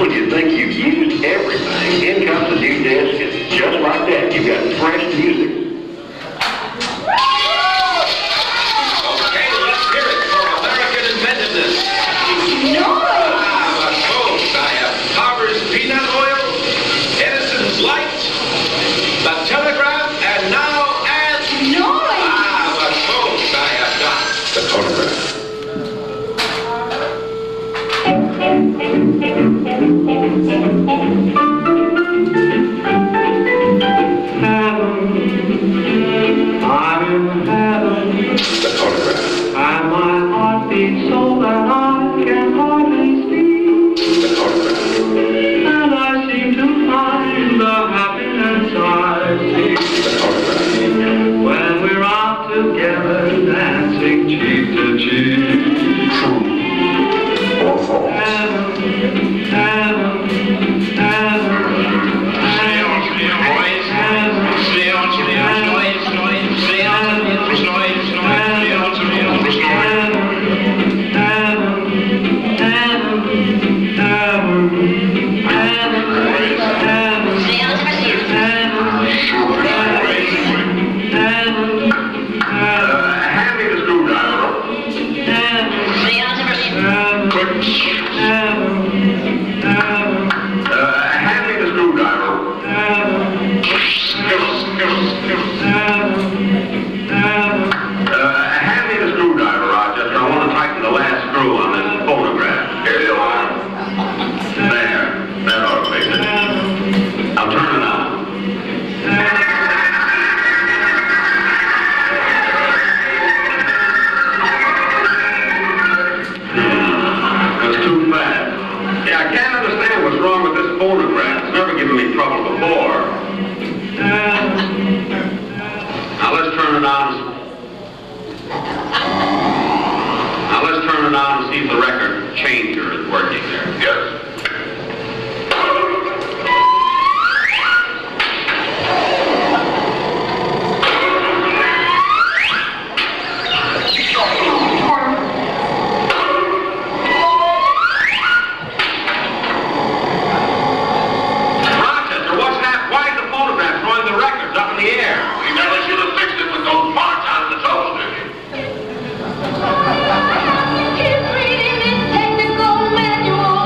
when you think you've used everything, in comes a new disc, and just like that, you've got fresh music. Okay, let's hear it for American inventiveness. Noise! But folks, I have Carver's peanut oil, Edison's light, the telegraph, and now Noise! but folks, I have got the phonograph. I'm in heaven, The phonograph. and my heart beats so that I can hardly speak. The phonograph. And I seem to find the happiness I seek The phonograph. when we're out together dancing cheek to cheek. True or false? Heaven, heaven, heaven. Hand me the screwdriver. Hand me the screwdriver. Hand me the screwdriver, Rochester. I want to tighten the last screw on this phonograph. Here you are. There. That ought to fix it. I'll turn it on. That's too fast. Yeah, I can't understand what's wrong with this phonograph. It's never given me trouble before. Now let's turn it on. Now let's turn it on and see if the record changer is working there. Yes. Rochester, what's happened? Why is the phonograph throwing the records up in the air? We never should have fixed it with those parts out of the toaster. He's reading his technical manual.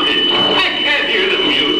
muted. I can't hear the music.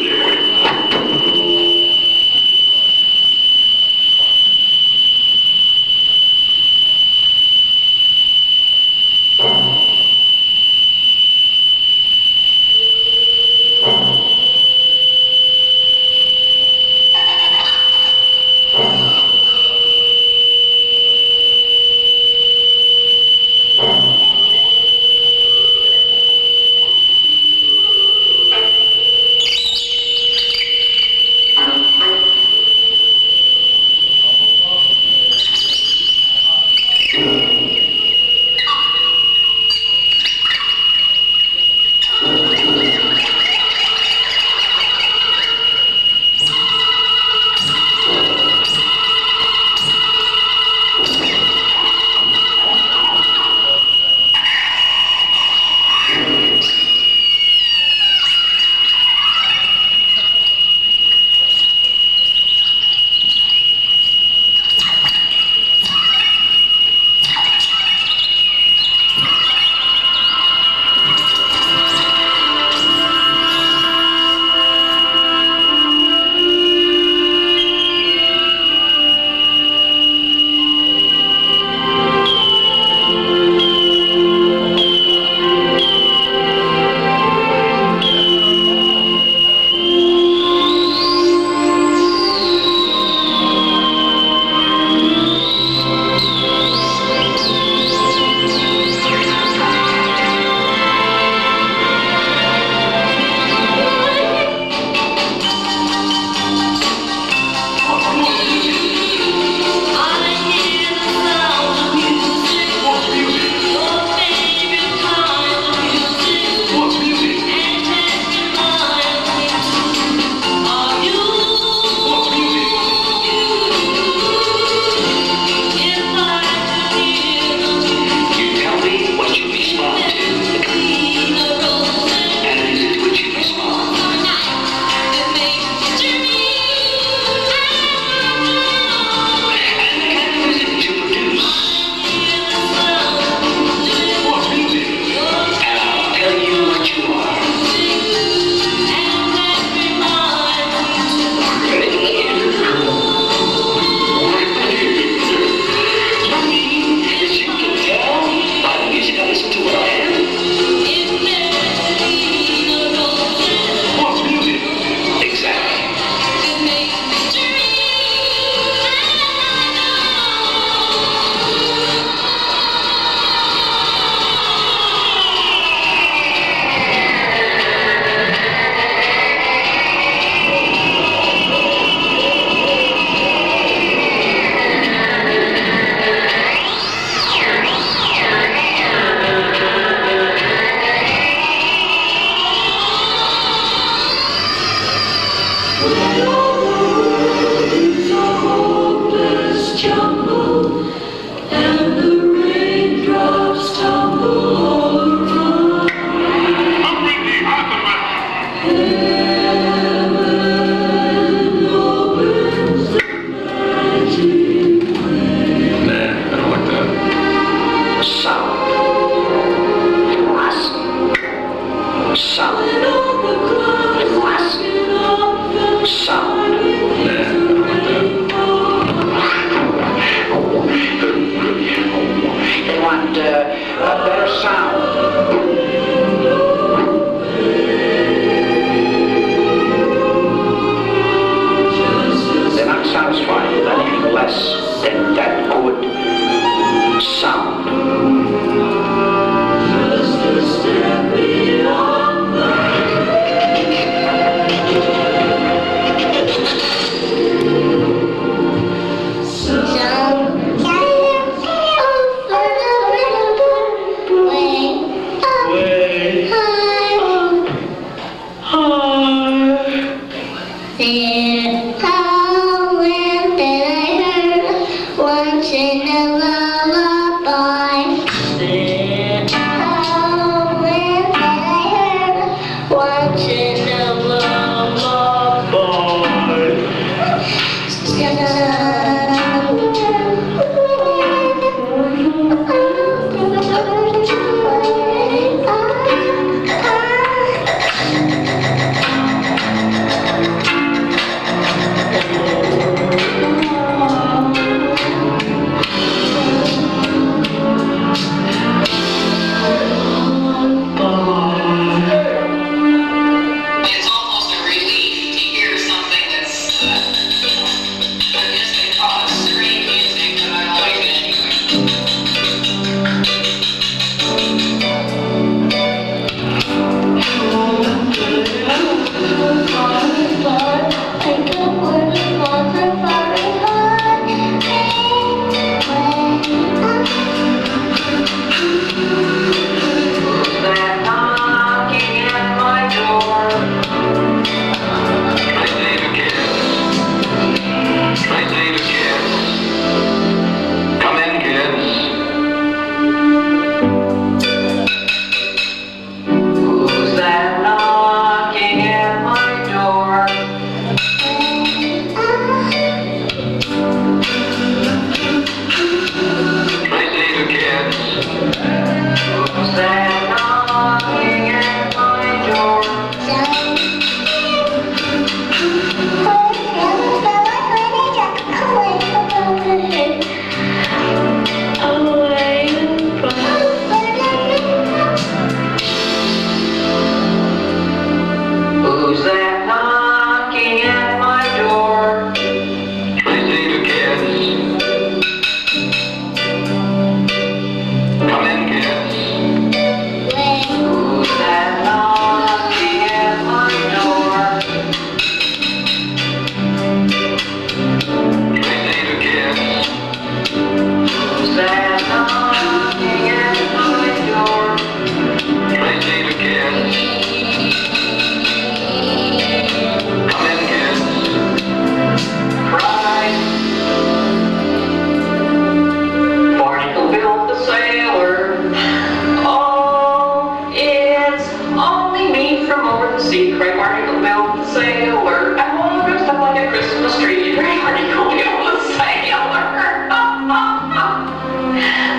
from over the sea, Craig Article Mel the Sailor. I'm all dressed up like a Christmas tree. Craig Article Mel the Sailor.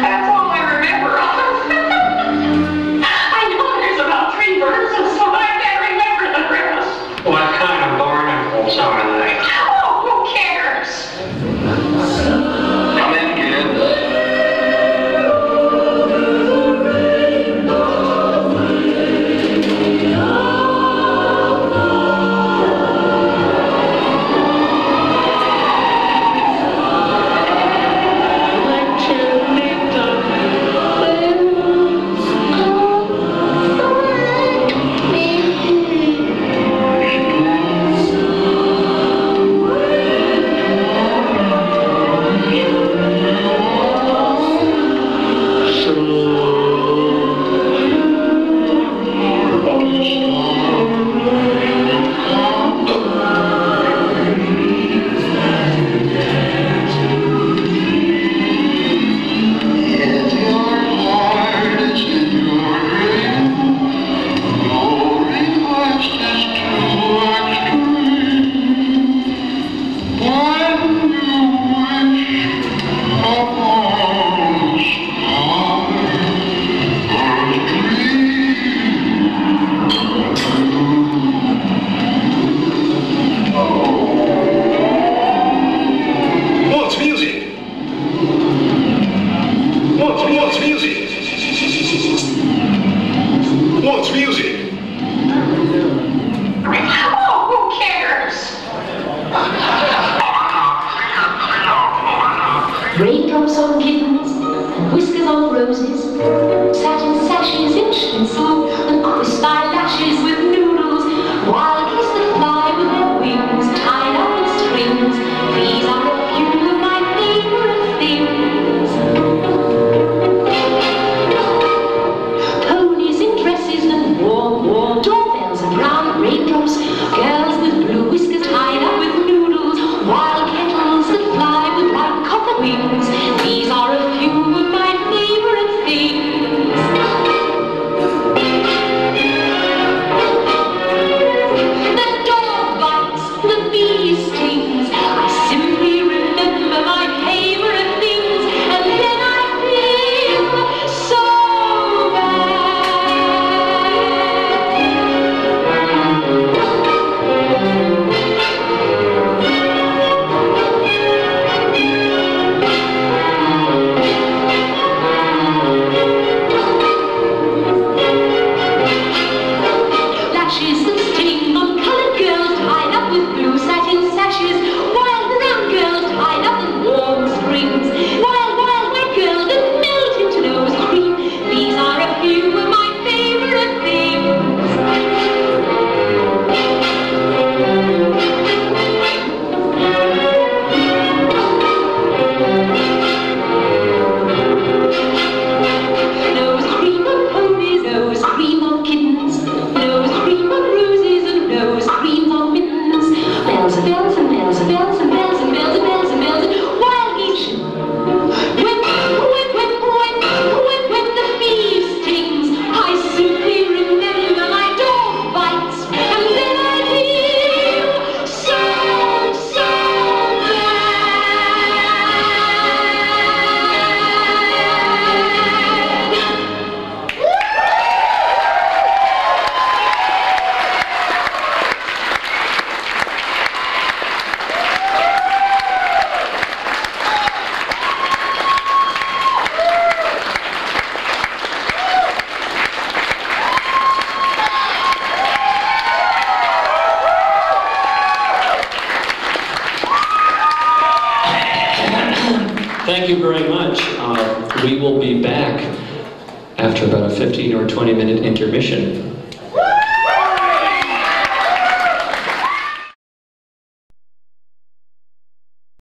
That's all I remember of it. I know there's about 3 verses, so I can't remember the rest. What kind of barnacles are they? Oh, who cares? Come in, kids. What's music? Oh, who cares? Raindrops on kittens, whiskers on roses, satin sashes in schnitzel, and crisp eyelashes with noodles, wild geese that fly with their wings tied up in strings. These are a few of my favorite things. Ponies in dresses and warm doorbells and brown raindrops, girls with blue whiskers tied up with noodles, wild kettles that fly with white copper wings. These are a few of my favorite things. The dog bites, the bee stings. I simply remember my favorite things, and then I feel so lashes that sting on colored girls tied up with blue satin sashes, wild brown girls tied up in warm strings, wild white girls that melt into nose cream. These are a few of my favorite things. Nose cream on ponies, nose cream on kittens, nose cream on roses, and nose cream on mittens. Bells and bells and bells and bells and bells and bells and bells and bells and wild geese. When the bee stings, I simply remember my dog bites, and then I feel so Thank you very much. We will be back after about a 15 or 20 minute intermission.